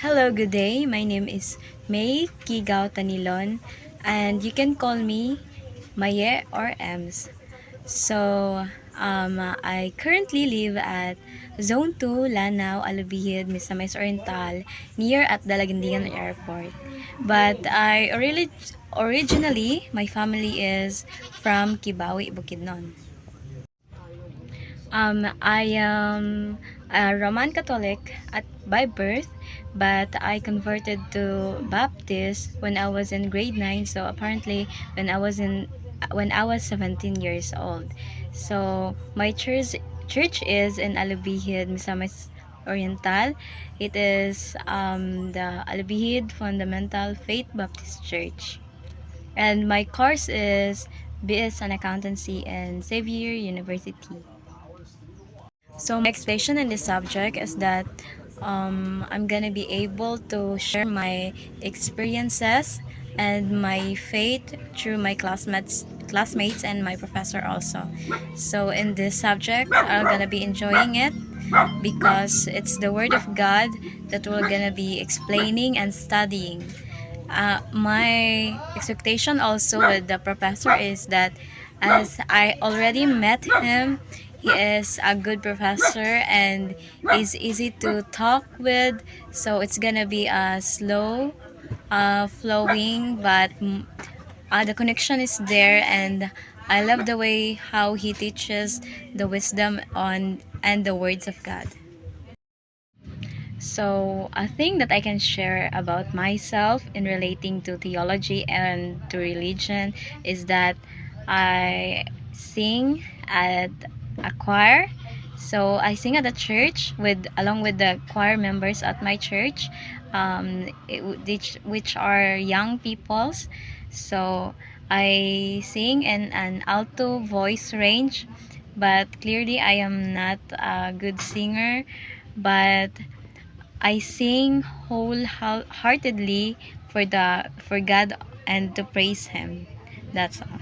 Hello, good day. My name is May Kigao Tanilon, and you can call me Maye or Ems. So, I currently live at Zone 2, Lanao, Alubihid, Misamis Oriental, near at Dalagandigan Airport. But originally, my family is from Kibawi, Bukidnon. I am a Roman Catholic by birth, but I converted to Baptist when I was in grade 9. So apparently, when I was 17 years old. So my church is in Alubihid, Misamis Oriental. It is the Alubihid Fundamental Faith Baptist Church. And my course is BS in Accountancy in Xavier University. So my expectation in this subject is that I'm gonna be able to share my experiences and my faith through my classmates and my professor also. So in this subject, I'm gonna be enjoying it because it's the Word of God that we're gonna be explaining and studying. My expectation also with the professor is that as I already met him, he is a good professor and is easy to talk with. So it's gonna be a slow flowing, but the connection is there, and I love the way how he teaches the wisdom on and the words of God. So, a thing that I can share about myself in relating to theology and to religion is that I sing at a choir. So, I sing at a church with along with the choir members at my church, which are young peoples. So, I sing in an alto voice range, but clearly I am not a good singer, but I sing wholeheartedly for God and to praise Him. That's all.